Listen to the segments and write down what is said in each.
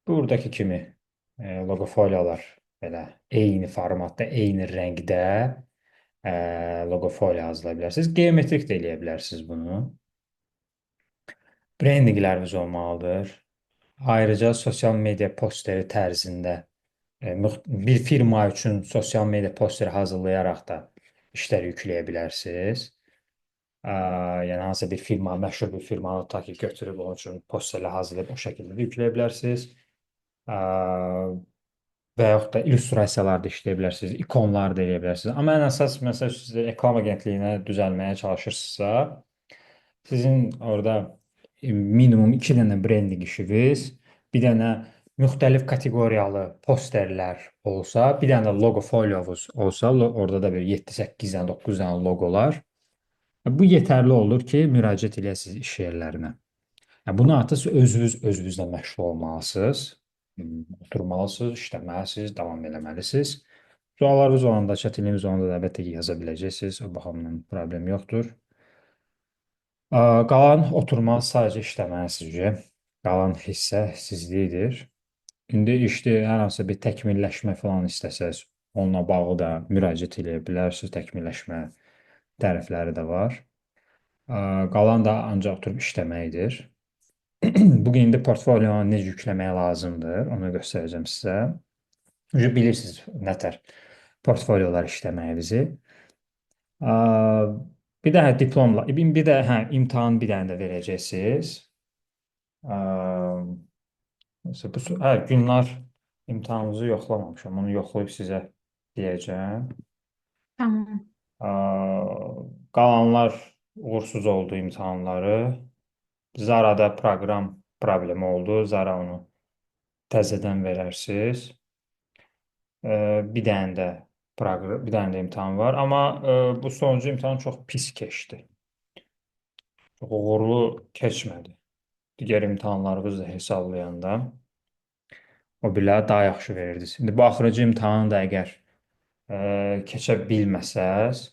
Buradakı kimi loqofolyalar belə eyni formatda, eyni rəngdə loqofolya hazırlaya bilərsiniz. Geometrik də eləyə bilərsiniz bunu. Brendinqləriniz olmalıdır. Ayrıca sosial media posteri tərzində bir firma üçün sosial media posteri hazırlayaraq da işlər yükləyə bilərsiniz. Yəni hansısa bir firma, məşhur bir firmanı ta ki götürüb onun üçün posterlər hazırlayıb o şəkildə də yükləyə bilərsiniz. Ə, Və yaxud da illüstrasiyalar da işləyə bilərsiniz, ikonlar da eləyə bilərsiniz. Amma ən əsas məsəl siz reklam agentliyinə düzəlməyə çalışırsınızsa, sizin orada minimum 2 dənə brendinq işiniz, bir dənə müxtəlif kateqoriyalı posterlər olsa, bir dənə də loqo folyovuz olsa, orada da bir 7-8 dənə, 9 dənə loqolar. Bu yetərli olur ki, müraciət eləyəsiniz iş yerlərinə. Yəni, bunu artıq siz özünüzlə məşğul olmalısınız. Oturmalısınız, işləməlisiniz, davam eləməlisiniz. Suallarınız olanda, çətinliyiniz olanda da əlbəttə ki, yaza biləcəksiniz. O baxımdan problem yoxdur. Qalan oturmaq sadəcə işləməlisiniz. Qalan hissə sizlikdir. İndi işdə hər hansı bir təkmilləşmə falan istəsəz, onunla bağlı da müraciət edə bilərsiniz. Təkmilləşmə tərifləri də var. Qalan da ancaq oturub işləməkdir. Bugün indi portfolyonu necə yükləmək lazımdır, onu göstərəcəm sizə. Bilirsiniz nətər portfolyolar işləməyinizi. Bir də diplomla, bir də imtahan bir dənə də verəcəksiniz. Günlər imtahanınızı yoxlamamışam, onu yoxlayıb sizə deyəcəm. Tamam. Qalanlar uğursuz oldu imtahanları. Zara'da proqram problemi oldu. Zara onu təzədən verərsiniz. Bir dənə də bir dənə də imtahan var. Amma bu sonuncu imtahan çox pis keçdi. Çox uğurlu keçmədi. Digər imtahanlarınızı da hesablayanda o birləri daha yaxşı verirdiniz. İndi bu axırıncı imtahanı da əgər keçə bilməsəz,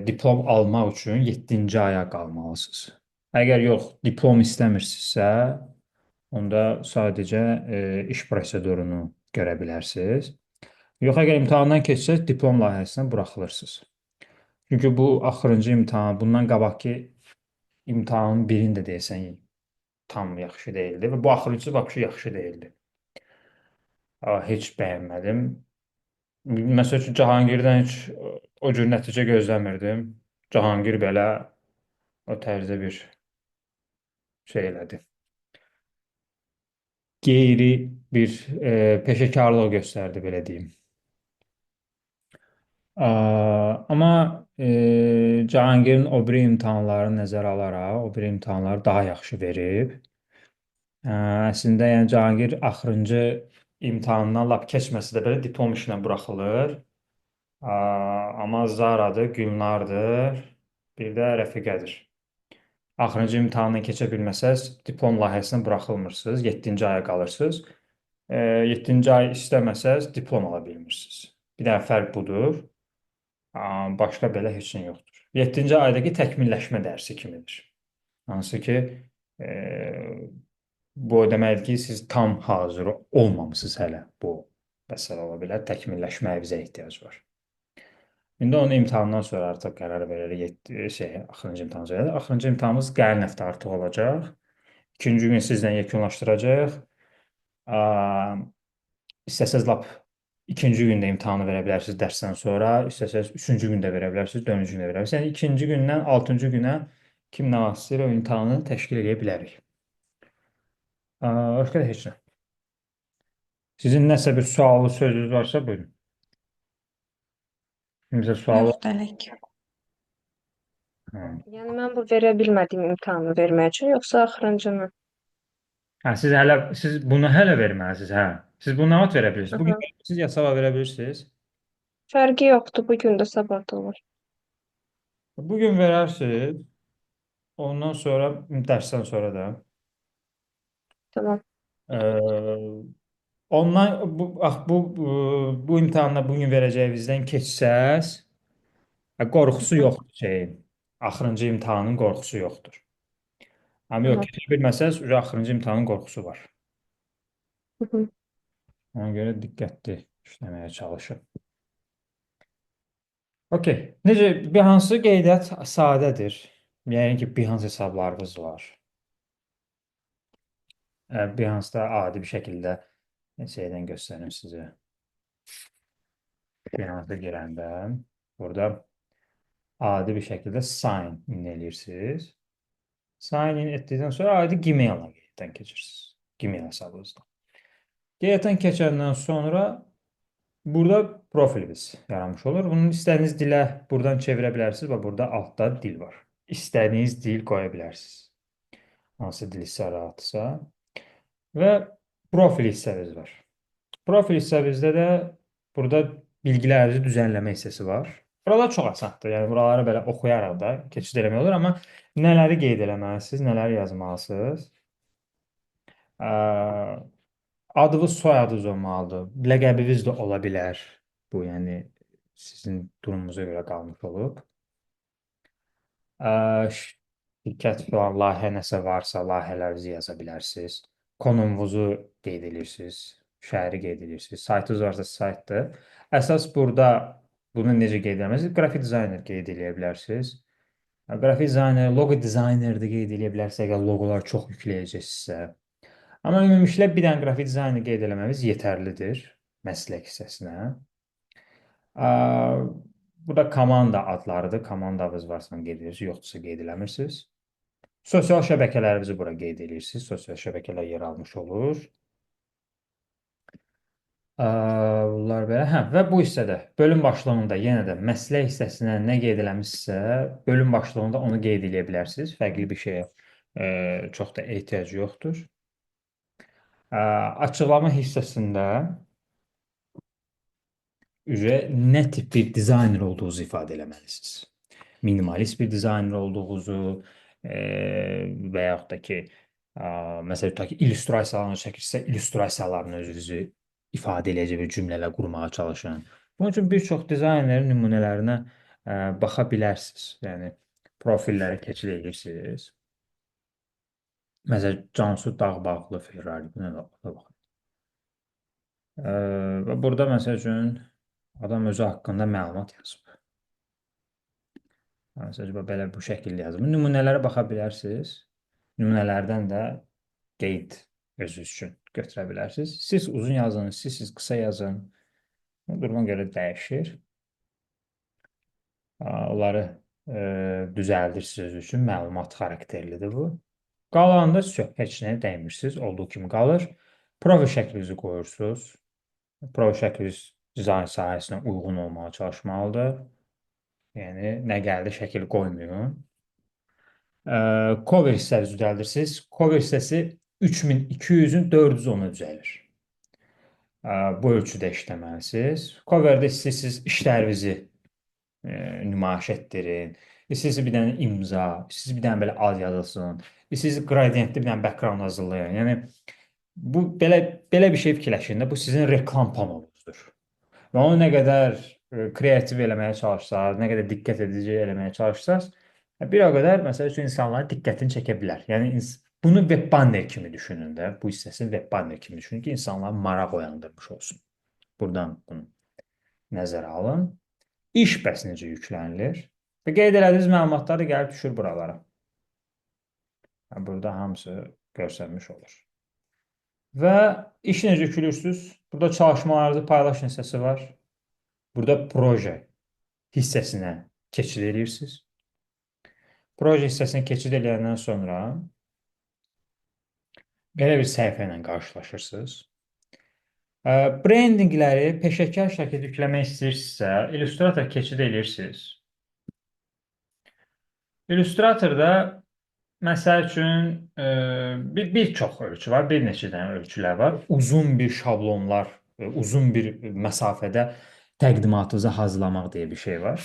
diplom almaq üçün 7-ci aya qalmalısınız. Əgər yox, diplom istəmirsinizsə, onda sadəcə iş prosedurunu görə bilərsiniz. Yox, əgər imtahandan keçsəz, diplom layihəsindən buraxılırsınız. Çünki bu axırıncı imtahan, bundan qabaqki imtahanın birində deyəsən tam yaxşı deyildi və bu axırıncısı vəbşi yaxşı deyildi. Heç bəyənmədim. Məsəl üçün Cahangirdən heç o cür nəticə gözləmirdim. Cahangir belə o tərzdə bir şey elədi. Qeyri bir peşəkarlıq göstərdi, belə deyim. Amma Cahangirin o biri imtahanlarını nəzərə alaraq, o biri imtahanları daha yaxşı verib. Əslində, yəni Cahangir axırıncı imtahandan lap keçməsə də belə diplom işlə buraxılır. Amma Zaradır, Gülnardır, bir də Rəfiqədir. Axırıncı imtahandan keçə bilməsəz, diplom layihəsindən buraxılmırsınız, 7-ci aya qalırsınız. 7-ci ay istəməsəz, diplom ala bilmirsiniz. Bir dənə fərq budur. Başqa belə heç nə yoxdur. 7-ci aydakı təkmilləşmə dərsi kimidir. Hansı ki, bu o deməkdir ki, siz tam hazır olmamısınız hələ bu məsələ ola bilər. Təkmilləşməyə bizə ehtiyac var. İndi onu imtahandan sonra artıq qərar veririk. Axırıncı imtahan sonra. Axırıncı imtahanımız gələn həftə artıq olacaq. İkinci gün sizlə yekunlaşdıracaq. İstəsəz lap ikinci gündə imtahanı verə bilərsiniz dərsdən sonra, istəsəz üçüncü gündə verə bilərsiniz, dördüncü gündə verə bilərsiniz. Yəni ikinci gündən altıncı günə kim nə vaxt istəyir o imtahanı təşkil edə bilərik. Başqa da heç nə. Sizin nəsə bir sualı sözünüz varsa buyurun. Kimsə sualı? Yoxdur hələ ki. Hə. Yəni mən bu verə bilmədiyim imtahanı vermək üçün, yoxsa axırıncını? Siz bunu hələ verməlisiniz, hə. Siz bunu nə vaxt verə bilirsiniz? Bugün Aha. verə bilirsiniz, ya sabah verə bilirsiniz? Fərqi yoxdur, bu gün də sabah da olur. Bugün verərsiniz, ondan sonra dərsdən sonra da. Tamam. Ee, Ondan bu imtahanda bugün verəcəyinizdən keçsəz, qorxusu Hı, yoxdur şeyin. Axırıncı imtahanın qorxusu yoxdur. Amma yox, tamam. keçə bilməsəz, axırıncı imtahanın qorxusu var. Hı hı. Ona görə diqqətli işləməyə çalışın. Okey. Necə bir hansı qeydiyyat sadədir? Yəni ki, Behance hesablarınız var. Behance-da adi bir şəkildə şeydən göstərim sizə. Behance-a girəndə burada adi bir şəkildə sign in eləyirsiniz. Sign in etdikdən sonra adi Gmail-a qeydiyyatdan keçirsiniz. Gmail hesabınızdan. Qeydiyyatdan keçəndən sonra burada profiliniz yaranmış olur. Bunun istədiyiniz dilə buradan çevirə bilərsiniz və burada altda dil var. İstədiyiniz dil qoya bilərsiniz. Hansı dil sizə rahatsa. Və profil hissəniz var. Profil hissəmizdə də burada bilgilərinizi düzənləmə hissəsi var. Buralar çox asandır. Yəni buraları belə oxuyaraq da keçid eləmək olur, amma nələri qeyd eləməlisiniz, nələri yazmalısınız? Ə, Adınız, soyadınız olmalıdır. Ləqəbiniz də ola bilər. Bu, yəni sizin durumunuza görə qalmış olub. Şirkət filan layihə nəsə varsa, layihələrinizi yaza bilərsiniz. Konumunuzu qeyd edirsiniz, şəhəri qeyd edirsiniz. Saytınız varsa saytdır. Əsas burada bunu necə qeyd etməlisiniz? Qrafik dizayner qeyd edə bilərsiniz. Qrafik dizayner, logo dizayner də qeyd edə bilərsiniz, əgər loqolar çox yükləyəcəksə. Amma ümumilikdə bir dənə qrafik dizayner qeyd eləməmiz yetərlidir məslək hissəsinə. Burada komanda adlarıdır. Komandanız varsa qeyd edirsiniz, yoxdursa qeyd eləmirsiniz. Sosial şəbəkələrinizi bura qeyd edirsiniz. Sosial şəbəkələr yer almış olur. Bunlar belə. Hə, və bu hissədə bölüm başlığında yenə də məslək hissəsinə nə qeyd eləmişsə, bölüm başlığında onu qeyd edə bilərsiniz. Fərqli bir şeyə çox da ehtiyac yoxdur. Açıqlama hissəsində nə tip bir dizayner olduğunuzu ifadə eləməlisiniz. Minimalist bir dizayner olduğunuzu və yaxud da ki, məsələn, tutaq ki, illüstrasiyalarını çəkirsə, illüstrasiyalarını özünüzü ifadə edəcək bir cümlələr qurmağa çalışın. Bunun üçün bir çox dizaynerin nümunələrinə baxa bilərsiniz. Yəni, profilləri keçid edirsiniz. Məsələn, Cansu Dağbağlı Ferrari. Buna da baxın. Və burada, məsəl üçün, adam özü haqqında məlumat yazıb. Məsələn, belə bu şəkildə yazıb. Nümunələrə baxa bilərsiniz. Nümunələrdən də qeyd özünüz üçün götürə bilərsiniz. Siz uzun yazın, siz qısa yazın. Bu duruma görə dəyişir. Onları düzəldirsiniz özünüz üçün. Məlumat xarakterlidir bu. Qalanında heç nəyə dəymirsiniz. Olduğu kimi qalır. Profil şəklinizi qoyursunuz. Profil şəkliniz dizayn sahəsinə uyğun olmağa çalışmalıdır. Yəni, nə gəldi şəkil qoymayın. Cover hissənizi düzəldirsiniz. Cover hissəsi 3200-ün 410-a düzəlir. Bu ölçüdə işləməlisiniz. Coverdə istəyirsiniz işlərinizi nümayiş etdirin. İstəyirsiniz bir dənə imza, istəyirsiniz bir dənə belə ad yazılsın. İstəyirsiniz qradientli bir dənə background hazırlayın. Yəni, bu belə bir şey fikirləşin də, bu sizin reklam panelunuzdur. Və onu nə qədər kreativ eləməyə çalışsaq, nə qədər diqqət edici eləməyə çalışsaq, bir o qədər, məsəl üçün, insanların diqqətini çəkə bilər. Yəni, bunu web banner kimi düşünün də, bu hissəsini web banner kimi düşünün ki, insanların maraq oyandırmış olsun. Buradan bunu nəzərə alın. İş bəs necə yüklənilir? Və qeyd elədiyiniz məlumatlar da gəlib düşür buralara. Burada hamısı görsənmiş olur. Və iş necə yüklürsünüz? Burada çalışmalarınızı paylaşın hissəsi var. Burada proje hissəsinə keçid edirsiniz. Proje hissəsinə keçid edəndən sonra belə bir səhifə ilə qarşılaşırsınız. Brandingləri peşəkar şəkildə yükləmək istəyirsinizsə, Illustrator keçid edirsiniz. Illustratorda məsəl üçün bir çox ölçü var, bir neçə dənə ölçülər var. Uzun bir şablonlar, uzun bir məsafədə təqdimatınızı hazırlamaq deyə bir şey var.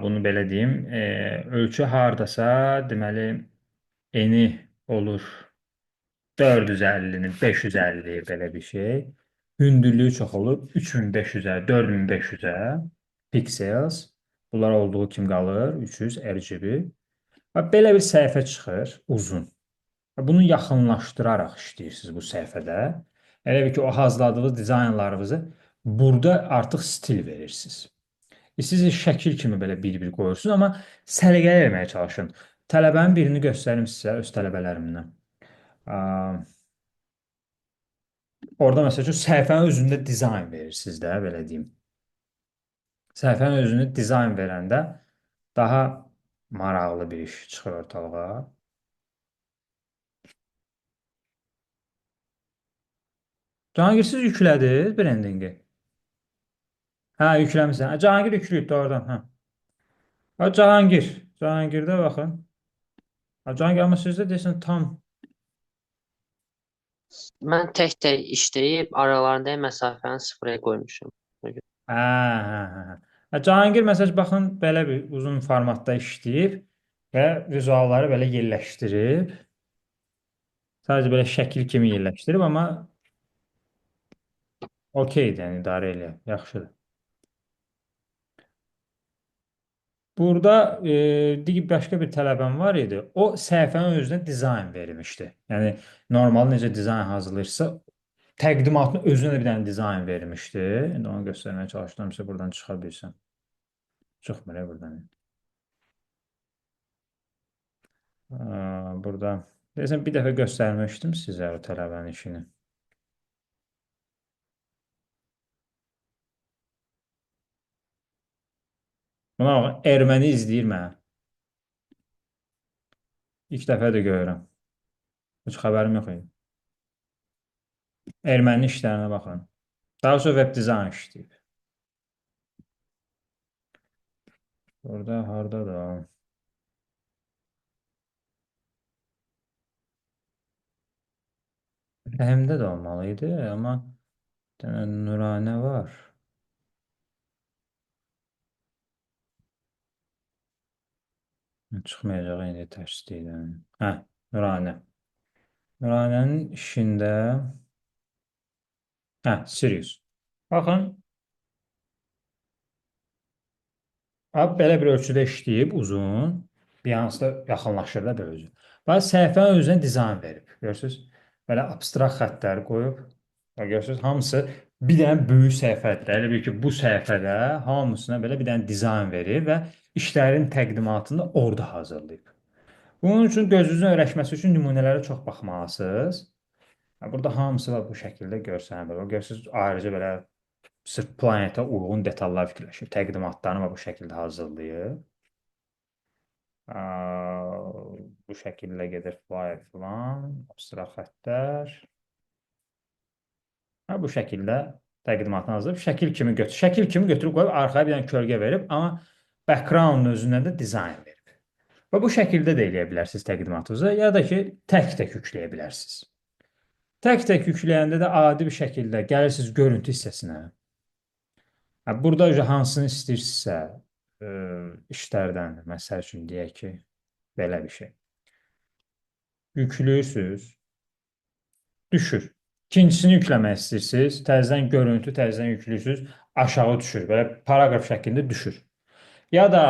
Bunu belə deyim, ölçü hardasa, deməli, eni olur 450-nin 550 belə bir şey. Hündürlüyü çox olur 3500-ə, 4500-ə pixels. Bunlar olduğu kimi qalır, 300 RGB. Belə bir səhifə çıxır, uzun. Bunu yaxınlaşdıraraq işləyirsiniz bu səhifədə. Elə bil ki, o hazırladığınız dizaynlarınızı burada artıq stil verirsiniz. Siz şəkil kimi belə bir-bir qoyursunuz, amma səliqəli eləməyə çalışın. Tələbənin birini göstərim sizə, öz tələbələrimdən. Aa, Orada məsəl üçün səhifənin özündə dizayn verirsiniz də, belə deyim. Səhifənin özünü dizayn verəndə daha maraqlı bir iş çıxır ortalığa. Cahangir, siz yüklədiniz brendingi? Hə, yükləmisən. Cahangir yükləyib doğrudan. Hə. Cahangir. Cahangirdə baxın. Cahangir, amma sizdə deyəsən tam. Mən tək-tək işləyib aralarında məsafəni sıfıra qoymuşam. Cahangir məsəl baxın belə bir uzun formatda işləyib və vizualları belə yerləşdirib. Sadəcə belə şəkil kimi yerləşdirib, amma okeydir, yəni idarə eləyir. Yaxşıdır. Burada başqa bir tələbəm var idi. O səhifənin özünə dizayn vermişdi. Yəni normal necə dizayn hazırlayırsa, təqdimatın özünə də bir dənə dizayn vermişdi. İndi onu göstərməyə çalışdım sizə, buradan çıxa bilsəm. Çıxmır buradan. Burada deyəsən bir dəfə göstərmişdim sizə o tələbənin işini. Buna bax, erməni izləyir mənə. İlk dəfə də görürəm. Heç xəbərim yox idi. Erməni işlərinə baxın. Daha sonra web dizayn işləyib. Orada harda da. Rəhimdə də olmalı idi, amma bir dənə Nuranə var. Çıxmayacaq indi tərslikdən. Hə, Nuranə. Nuranənin işində Sirius. Baxın, belə bir ölçüdə işləyib uzun, bir hansı da yaxınlaşır da belə özü. Bax, səhifənin özünə dizayn verib. Görürsünüz? Belə abstrakt xəttlər qoyub. Görürsünüz? Hamısı bir dənə böyük səhifədir. Elə bil ki, bu səhifədə hamısına belə bir dənə dizayn verib və işlərin təqdimatını orada hazırlayıb. Bunun üçün gözünüzün öyrəşməsi üçün nümunələrə çox baxmalısınız. Burada hamısı da bu şəkildə görsənir. Görürsünüz, ayrıca belə sırf planetə uyğun detallar fikirləşib, təqdimatlarını bu şəkildə hazırlayıb. Bu şəkildə gedir flyer filan, abstrakt xəttlər. Bu şəkildə təqdimatını hazırlayıb, şəkil kimi götürüb qoyub, arxaya bir dənə kölgə verib, amma background özündən də dizayn verib. Və bu şəkildə də eləyə bilərsiniz təqdimatınızı, ya da ki, tək-tək yükləyə bilərsiniz. Tək-tək yükləyəndə də adi bir şəkildə gəlirsiniz görüntü hissəsinə. Burada hansını istəyirsinizsə işlərdən, məsəl üçün deyək ki, belə bir şey. Yüklüyürsünüz, düşür. İkincisini yükləmək istəyirsiniz, təzədən görüntü, təzədən yüklüyürsünüz, aşağı düşür, belə paraqraf şəklində düşür. Ya da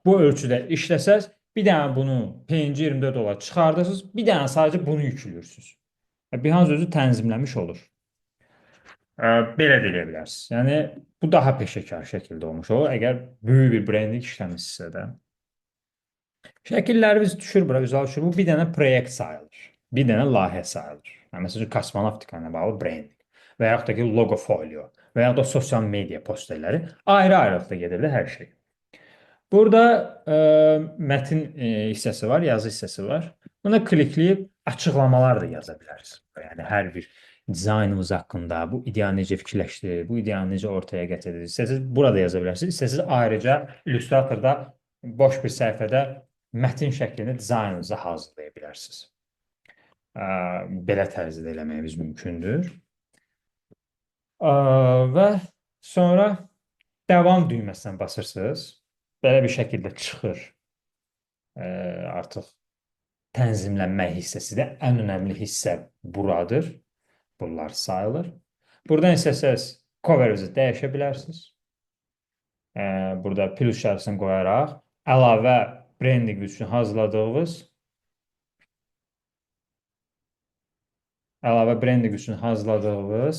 bu ölçüdə işləsəz, bir dənə bunu PNG 24 olaraq çıxardırsınız, bir dənə sadəcə bunu yüklüyürsünüz. Behance özü tənzimləmiş olur. Belə də eləyə bilərsiniz. Yəni, bu daha peşəkar şəkildə olmuş olur. Əgər böyük bir brendinq işləmişsinizsə də. Şəkillərimiz düşür bura, vizual düşür. Bu bir dənə proyekt sayılır. Bir dənə layihə sayılır. Yəni, məsələn, kosmonavtika ilə bağlı brendinq və yaxud da ki, logo folio və yaxud da sosial media posterləri ayrı-ayrılıqda gedir də hər şey. Burada mətin hissəsi var, yazı hissəsi var. Buna klikləyib açıqlamalar da yaza bilərsiniz. Yəni, hər bir dizaynımız haqqında, bu ideyanı necə fikirləşdirir, bu ideyanı necə ortaya gətirir. İstəsəz burada yaza bilərsiniz. İstəsəz ayrıca illüstratorda boş bir səhifədə mətin şəklində dizaynınızı hazırlaya bilərsiniz. Belə tərzdə eləməyimiz mümkündür. Və sonra davam düyməsinə basırsınız. Belə bir şəkildə çıxır. Artıq tənzimlənmək hissəsi də ən önəmli hissə buradır. Bunlar sayılır. Buradan istəsəz cover'ınızı dəyişə bilərsiniz. Burada plus işarəsini qoyaraq əlavə brendinq üçün hazırladığınız Əlavə brendinq üçün hazırladığınız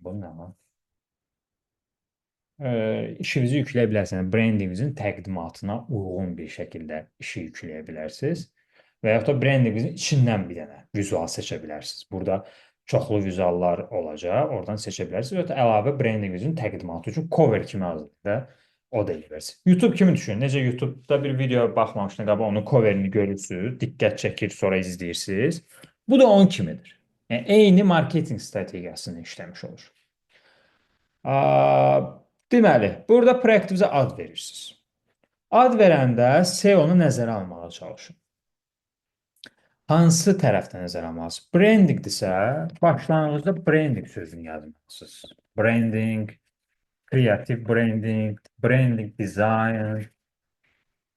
bu nə lan? İşinizi yükləyə bilərsiniz. Yəni brendinqinizin təqdimatına uyğun bir şəkildə işi yükləyə bilərsiniz. Və yaxud da brendinqinizin içindən bir dənə vizual seçə bilərsiniz. Burada çoxlu vizuallar olacaq. Oradan seçə bilərsiniz. Və ya da əlavə brendinqinizin təqdimatı üçün cover kimi hazırlayır. O da elə bilərsiniz. YouTube kimi düşünün. Necə YouTube'da bir videoya baxmamışdan qabaq onun coverini görürsünüz, diqqət çəkir, sonra izləyirsiniz. Bu da onun kimidir. Yəni eyni marketinq strategiyasını işləmiş olur. Deməli, burada proyektinizə ad verirsiniz. Ad verəndə SEO-nu nəzərə almağa çalışın. Hansı tərəfdən nəzərə almalısınız? Brandingdirsə, başlanğıcda branding sözünü yazmalısınız. Branding, kreativ branding, branding design.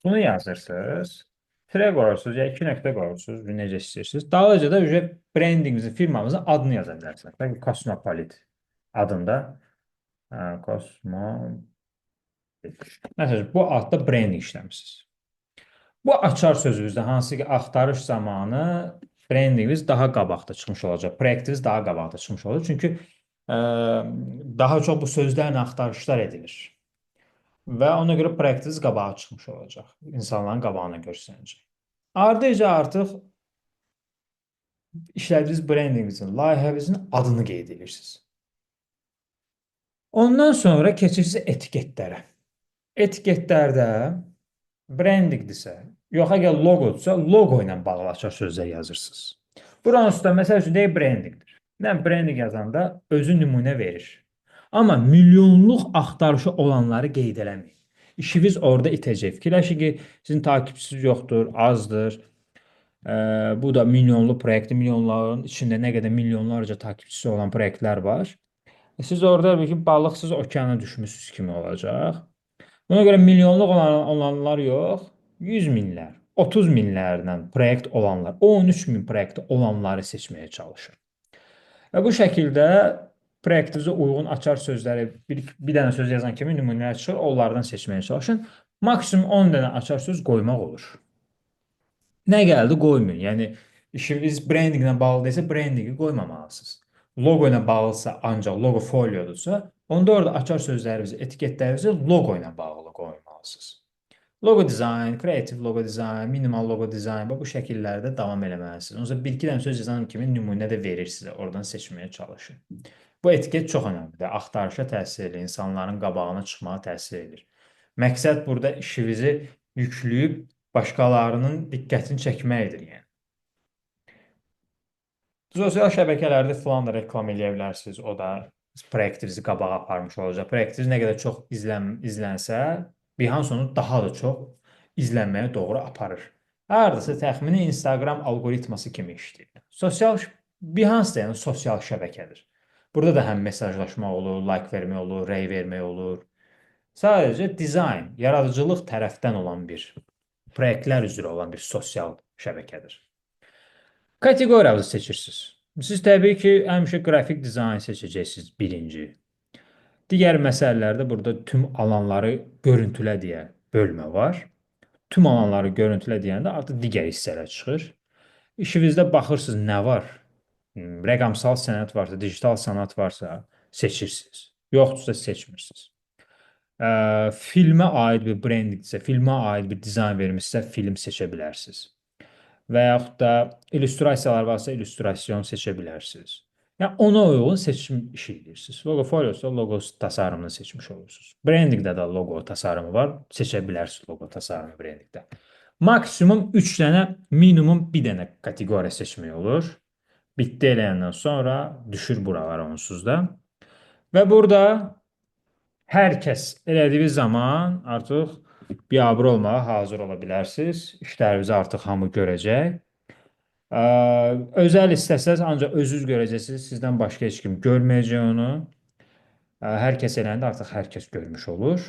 Bunu yazırsınız. Tirə qoyursunuz, ya iki nöqtə qoyursunuz, necə istəyirsiniz. Dalınca da brandingimizin, firmamızın adını yaza bilərsiniz. Bəli, Cosmopolit adında. Cosmopolit. Məsələn, bu adda branding işləmişsiniz. Bu açar sözünüzdə hansı ki axtarış zamanı brendinginiz daha qabaqda çıxmış olacaq. Proyektiniz daha qabaqda çıxmış olacaq. Çünki daha çox bu sözlərlə axtarışlar edilir. Və ona görə proyektiniz qabağa çıxmış olacaq. İnsanların qabağına göstərəcək. Ardınca artıq işlədiyiniz brendinginizin, layihənizin adını qeyd edirsiniz. Ondan sonra keçirsiniz etiketlərə. Etiketlərdə brendingdirsə, yox əgər logodursa, logo ilə bağlı açar sözlər yazırsınız. Buranın üstə məsəl üçün deyək brendingdir. Yəni brending yazanda özü nümunə verir. Amma milyonluq axtarışı olanları qeyd eləməyin. İşiniz orada itəcək. Fikirləşin ki, sizin takipçiniz yoxdur, azdır. Bu da milyonlu proyekt, milyonların içində nə qədər milyonlarca takipçisi olan proyektlər var. Siz orada bir ki, balıqsız okeana düşmüsünüz kimi olacaq. Buna görə milyonluq olanlar yox, 100 minlər, 30 minlərdən proyekt olanlar, 13 min proyekt olanları seçməyə çalışın. Və bu şəkildə proyektinizə uyğun açar sözləri bir dənə söz yazan kimi nümunələr çıxır, onlardan seçməyə çalışın. Maksimum 10 dənə açar söz qoymaq olur. Nə gəldi qoymayın. Yəni işiniz brendinglə bağlı deyilsə, brendingi qoymamalısınız. Logo ilə bağlısa, ancaq logo foliodursa, onda orada açar sözlərinizi, etiketlərinizi logo ilə bağlı qoymalısınız. Logo dizayn, kreativ logo dizayn, minimal logo dizayn bu şəkillərdə davam eləməlisiniz. Onsuz bir-iki dənə söz yazan kimi nümunə də verir sizə. Oradan seçməyə çalışın. Bu etiket çox önəmlidir. Axtarışa təsir edir, insanların qabağına çıxmağa təsir edir. Məqsəd burada işinizi yükləyib başqalarının diqqətini çəkməkdir, yəni. Sosial şəbəkələrdə filan da reklam eləyə bilərsiniz. O da proyektinizi qabağa aparmış olacaq. Proyektiniz nə qədər çox izlənsə, Behance onu daha da çox izlənməyə doğru aparır. Hardasa təxmini Instagram algoritması kimi işləyir. Behance də yəni sosial şəbəkədir. Burada da həm mesajlaşmaq olur, like vermək olur, rəy vermək olur. Sadəcə dizayn, yaradıcılıq tərəfdən olan bir, proyektlər üzrə olan bir sosial şəbəkədir. Kateqoriyanızı seçirsiniz. Siz təbii ki, həmişə qrafik dizayn seçəcəksiniz birinci. Digər məsələlərdə burada tüm alanları görüntülə deyə bölmə var. Tüm alanları görüntülə deyəndə artıq digər hissələr çıxır. İşinizdə baxırsınız nə var? Rəqəmsal sənət varsa, digital sənət varsa seçirsiniz. Yoxdursa seçmirsiniz. Filmə aid bir brendingdirsə, filmə aid bir dizayn vermişsə film seçə bilərsiniz. Və yaxud da illüstrasiyalar varsa illüstrasiyon seçə bilərsiniz. Yəni ona uyğun seçim işi edirsiniz. Logo foliosa logo təsərrüfünü seçmiş olursunuz. Brendingdə də logo təsərrüfü var. Seçə bilərsiniz logo təsərrüfü brendingdə. Maksimum 3 dənə, minimum 1 dənə kateqoriya seçmək olur. Bitdi eləyəndən sonra düşür buralara onsuz da. Və burada hər kəs elədiyi zaman artıq biabır olmağa hazır ola bilərsiniz. İşlərinizi artıq hamı görəcək. Özəl istəsəz ancaq özünüz görəcəksiniz. Sizdən başqa heç kim görməyəcək onu. Hər kəs eləyəndə artıq hər kəs görmüş olur.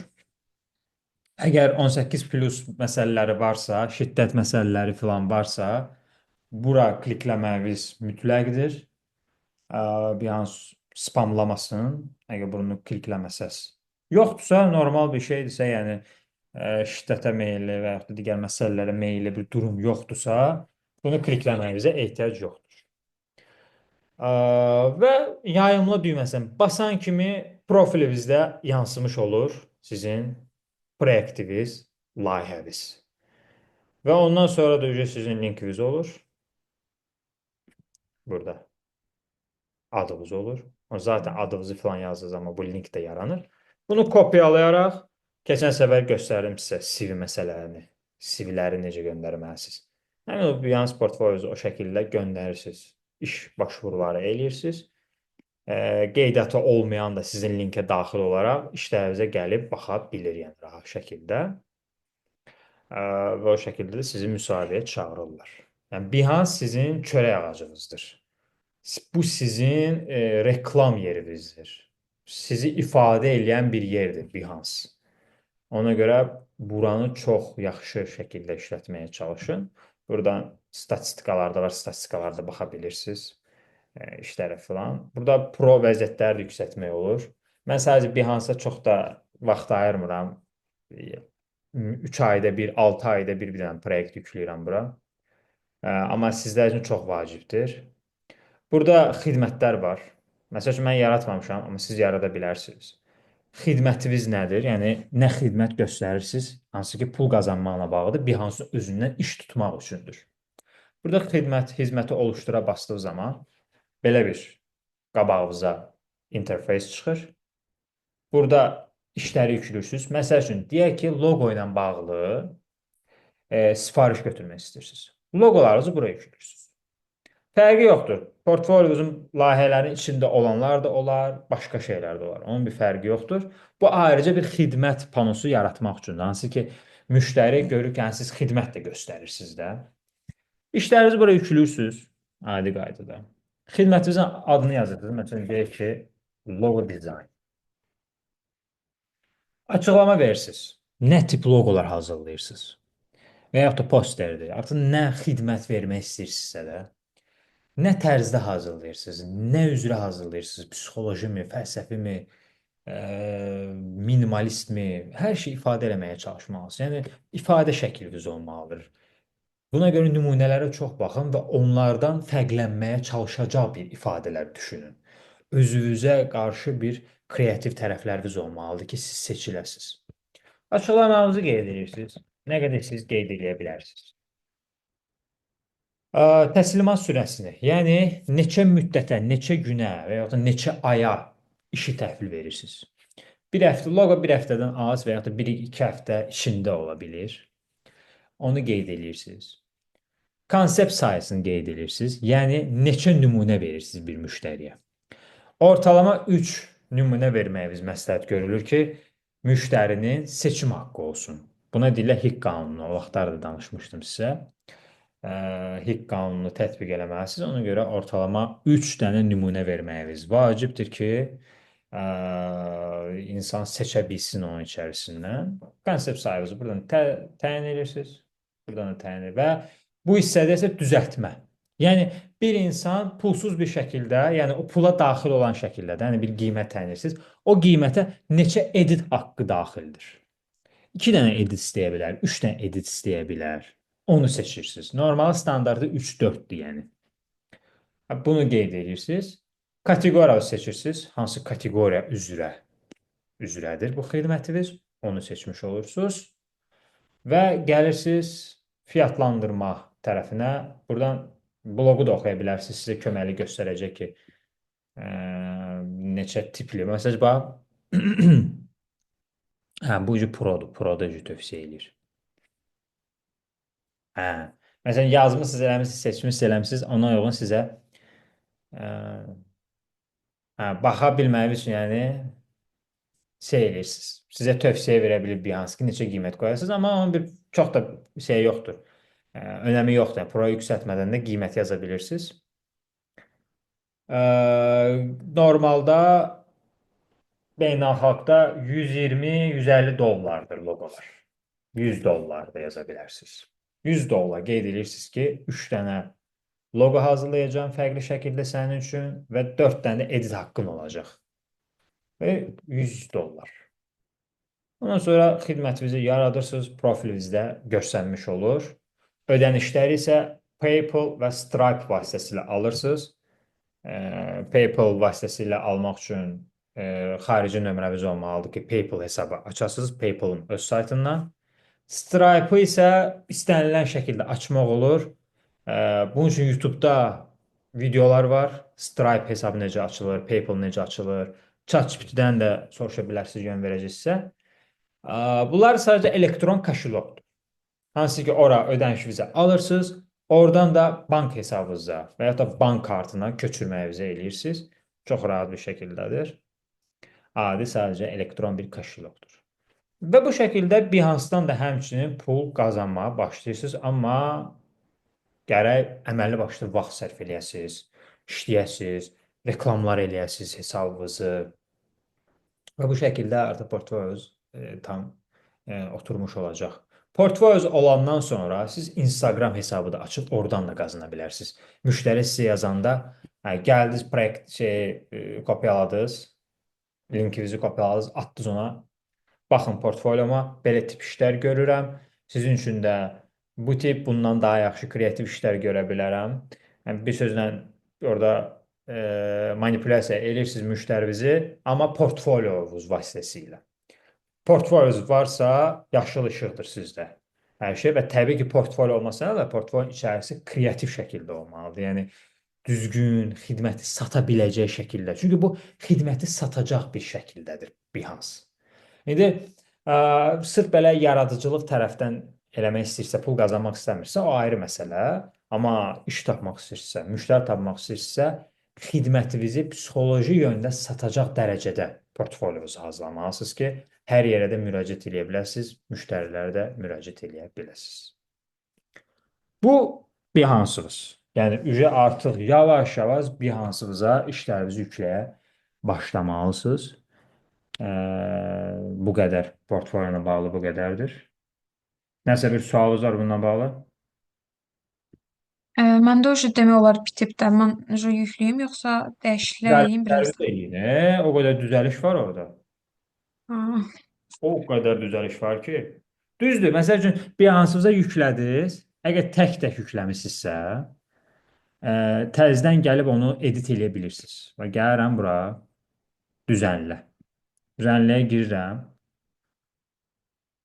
Əgər 18 plus məsələləri varsa, şiddət məsələləri filan varsa, bura klikləməniz mütləqdir. Behance spamlamasın, əgər bunu klikləməsəz. Yoxdursa, normal bir şeydirsə, yəni şiddətə meyilli və yaxud da digər məsələlərə meyilli bir durum yoxdursa, bunu klikləməyinizə ehtiyac yoxdur. Və yayımla düyməsinə basan kimi profilinizdə yansımış olur sizin proyektiniz, layihəniz. Və ondan sonra da sizin linkiniz olur burada. Adınız olur. O zaten adınızı falan yazdığınız zaman bu link də yaranır. Bunu kopyalayaraq keçən səfər göstərdim sizə CV məsələlərini, CV-ləri necə göndərməlisiniz. Həmin o Behance portfolyonuzu o şəkildə göndərirsiniz. İş başvuruları eləyirsiniz. Qeydiyyatı olmayan da sizin linkə daxil olaraq işlərinizə gəlib baxa bilir, yəni rahat şəkildə. Və o şəkildə də sizi müsahibəyə çağırırlar. Yəni Behance sizin çörək ağacınızdır. Bu sizin reklam yerinizdir. Sizi ifadə edən bir yerdir Behance. Ona görə buranı çox yaxşı şəkildə işlətməyə çalışın. Buradan statistikalarda var, statistikalarda baxa bilirsiniz işlərə filan. Burada pro vəziyyətləri də yüksəltmək olur. Mən sadəcə Behance-a çox da vaxt ayırmıram. 3 ayda bir, 6 ayda bir dənə proyekt yükləyirəm bura. Amma sizlər üçün çox vacibdir. Burada xidmətlər var. Məsəl üçün mən yaratmamışam, amma siz yarada bilərsiniz. Xidmətiniz nədir? Yəni nə xidmət göstərirsiniz? Hansı ki, pul qazanmaqla bağlıdır, Behance-ın özündən iş tutmaq üçündür. Burada hizməti oluştura basdığı zaman belə bir qabağınıza interfeys çıxır. Burada işləri yüklürsünüz. Məsəl üçün, deyək ki, loqo ilə bağlı sifariş götürmək istəyirsiniz. Loqolarınızı buraya yüklürsünüz. Fərqi yoxdur. Portfolyonuzun layihələrin içində olanlar da olar, başqa şeylər də olar. Onun bir fərqi yoxdur. Bu ayrıca bir xidmət panosu yaratmaq üçündür. Hansı ki, müştəri görür ki, siz xidmət də göstərirsiniz də. İşlərinizi buraya yüklürsünüz adi qaydada. Xidmətinizin adını yazırsınız. Məsələn, deyək ki, logo dizayn. Açıqlama verirsiniz. Nə tip loqolar hazırlayırsınız? Və yaxud da posterdir. Artıq nə xidmət vermək istəyirsinizsə də. Nə tərzdə hazırlayırsınız? Nə üzrə hazırlayırsınız? Psixolojimi, fəlsəfimi, minimalistmi? Hər şeyi ifadə eləməyə çalışmalısınız. Yəni, ifadə şəkliniz olmalıdır. Buna görə nümunələrə çox baxın və onlardan fərqlənməyə çalışacaq bir ifadələr düşünün. Özünüzə qarşı bir kreativ tərəfləriniz olmalıdır ki, siz seçiləsiniz. Açıqlamanızı qeyd edirsiniz. Nə qədər siz qeyd edə bilərsiniz. Təslimat sürəsini, yəni neçə müddətə, neçə günə və ya da neçə aya işi təhvil verirsiniz. Bir həftə, loqo bir həftədən az və ya da 1-2 həftə içində ola bilir. Onu qeyd edirsiniz. Konsept sayısını qeyd edirsiniz, yəni neçə nümunə verirsiniz bir müştəriyə. Ortalama 3 nümunə verməyiniz məsləhət görülür ki, müştərinin seçim haqqı olsun. Buna deyirlər HİQ qanunu, o vaxtlar da danışmışdım sizə. HİQ qanununu tətbiq eləməlisiniz. Ona görə ortalama 3 dənə nümunə verməyiniz vacibdir ki, insan seçə bilsin onun içərisindən. Konsept sayınızı buradan təyin edirsiniz. Buradan da təyin edirsiniz. Və bu hissədə isə düzəltmə. Yəni, bir insan pulsuz bir şəkildə, yəni o pula daxil olan şəkildə, yəni bir qiymət təyin edirsiniz. O qiymətə neçə edit haqqı daxildir? 2 dənə edit istəyə bilər, 3 dənə edit istəyə bilər. Onu seçirsiniz. Normal standartı 3-4-dür, yəni. Bunu qeyd edirsiniz. Kateqoriya seçirsiniz. Hansı kateqoriya üzrədir bu xidmətiniz? Onu seçmiş olursunuz. Və gəlirsiniz fiyatlandırma tərəfinə. Buradan bloqu da oxuya bilərsiniz. Sizə köməkli göstərəcək ki, neçə tipli. Məsələn, bax, bu ucu Produr. Proda tövsiyə edir. Məsələn, yazmışsınız, eləmişsiniz, seçmişsiniz, eləmişsiniz, ona uyğun sizə baxa bilməyiniz üçün, yəni eləyirsiniz. Sizə tövsiyə verə bilir Behance ki, neçə qiymət qoyarsınız, amma onun çox da yoxdur. Önəmi yoxdur. Yəni, Pro yüksəltmədən də qiymət yaza bilirsiniz. Normalda beynəlxalqda $120-150 loqolar. $100 da yaza bilərsiniz. $100 qeyd edirsiniz ki, 3 dənə loqo hazırlayacağım fərqli şəkildə sənin üçün və 4 dənə edit haqqın olacaq. Və $100. Ondan sonra xidmətinizi yaradırsınız, profilinizdə görsənmiş olur. Ödənişləri isə PayPal və Stripe vasitəsilə alırsınız. PayPal vasitəsilə almaq üçün xarici nömrəniz olmalıdır ki, PayPal hesabı açasınız PayPal'ın öz saytından. Stripe-ı isə istənilən şəkildə açmaq olur. Bunun üçün YouTube-da videolar var. Stripe hesabı necə açılır, PayPal necə açılır. ChatGPT-dən də soruşa bilərsiniz, yön verəcək sizə. Bunlar sadəcə elektron kaşalokdur. Hansı ki, ora ödənişinizi alırsınız, oradan da bank hesabınıza və ya da bank kartına köçürməyinizi eləyirsiniz. Çox rahat bir şəkildədir. Adi sadəcə elektron bir kaşalokdur. Və bu şəkildə Binance-dan da həmçinin pul qazanmağa başlayırsınız, amma gərək əməlli başlı vaxt sərf eləyəsiniz, işləyəsiniz, reklamlar eləyəsiniz hesabınızı və bu şəkildə artıq portföyünüz tam oturmuş olacaq. Portföyünüz olandan sonra siz Instagram hesabı da açıb oradan da qazana bilərsiniz. Müştəri sizə yazanda gəldiniz, kopyaladınız, linkinizi kopyaladınız, atdınız ona. Baxın, portfolyoma belə tip işlər görürəm. Sizin üçün də bu tip, bundan daha yaxşı kreativ işlər görə bilərəm. Yəni, bir sözlə orada manipulyasiya edirsiniz müştərinizi, amma portfolyonuz vasitəsilə. Portfolyo'nuz varsa yaşıl işıqdır sizdə hər şey və təbii ki, portfolyo olmasına da portfolyo içərisi kreativ şəkildə olmalıdır. Yəni düzgün xidməti sata biləcək şəkildə. Çünki bu xidməti satacaq bir şəkildədir Binance. İndi sırf belə yaradıcılıq tərəfdən eləmək istəyirsə, pul qazanmaq istəmirsə, o ayrı məsələ. Amma iş tapmaq istəyirsə, müştəri tapmaq istəyirsə, xidmətinizi psixoloji yöndə satacaq dərəcədə portfolyonuzu hazırlamalısınız ki, hər yerə də müraciət edə biləsiniz, müştərilərə də müraciət edə biləsiniz. Bu Binance-ınız. Yəni artıq yavaş-yavaş Binance-ınıza işlərinizi yükləyə başlamalısınız. Bu qədər portfolyoyla bağlı bu qədərdir. Nəsə bir sualınız var bununla bağlı? Məndə o demək olar bitib də. Mən yükləyim yoxsa dəyişikliklər eləyim birazdan. Eləyin, o qədər düzəliş var orada. Ha, O qədər düzəliş var ki. Düzdür. Məsəl üçün Binance-ınıza yüklədiniz. Əgər tək-tək yükləmisinizsə, təzədən gəlib onu edit eləyə bilirsiniz. Və gəlirəm bura, düzənlə. Düzənliyə girirəm.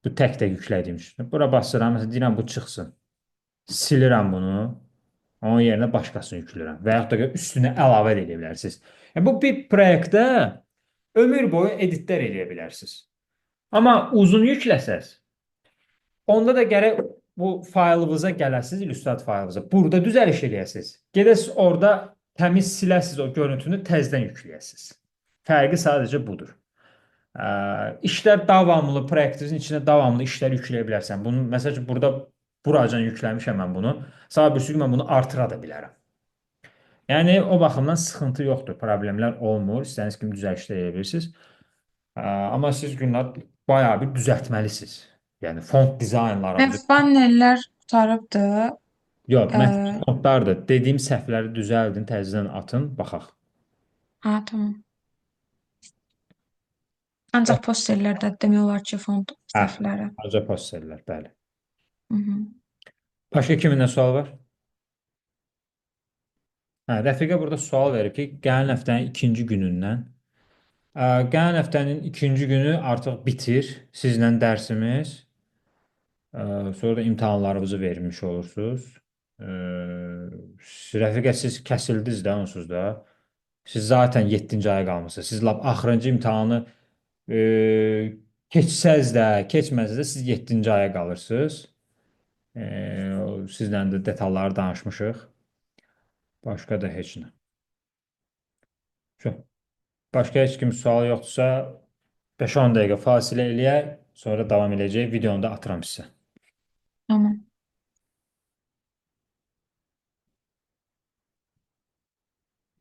Bu tək-tək yüklədiyim üçün. Bura basıram, məsələn, deyirəm bu çıxsın. Silirəm bunu. Onun yerinə başqasını yükləyirəm. Və yaxud da üstünə əlavə edə bilərsiniz. Yəni, bu bir proyektdə ömür boyu editlər edə bilərsiniz. Amma uzun yükləsəz, onda da gərək bu faylınıza gələsiniz, illüstrat faylınıza. Burada düzəliş eləyəsiniz. Gedəsiniz orada təmiz siləsiniz o görüntünü, təzədən yükləyəsiniz. Fərqi sadəcə budur. İşlər davamlı, proyektinizin içində davamlı işlər yükləyə bilərsən. Bunu, məsəl üçün, burada buracan yükləmişəm mən bunu. Sabah bir gün mən bunu artıra da bilərəm. Yəni, o baxımdan sıxıntı yoxdur, problemlər olmur. İstədiyiniz kimi düzəlişlər edə bilirsiniz. Amma siz günlər bayağı bir düzəltməlisiniz. Yəni, font dizaynlarınızı... Bannerlər qurtarıbdır. Yox, məsələn, fontlardır. Dediyim səhvləri düzəldin, təzədən atın, baxaq. Ha, tamam. Ancaq posterlərdə demək olar ki, font səhvləri. Ancaq posterlər, bəli. Hı -hı. Başqa kiminlə sual var? Rəfiqə burada sual verir ki, gələn həftənin ikinci günündən. Gələn həftənin ikinci günü artıq bitir sizlə dərsimiz. Sonra da imtahanlarınızı vermiş olursunuz. Rəfiqə, siz kəsildiniz də onsuz da. Siz zaten 7-ci aya qalmışsınız. Siz lap axırıncı imtahanı keçsəz də, keçməsəz də siz 7-ci aya qalırsınız. Sizlə də detalları danışmışıq. Başqa da heç nə. Başqa heç kim sualı yoxdursa 5-10 dəqiqə fasilə eləyək, sonra davam eləyəcək. Videonu da atıram sizə. Tamam.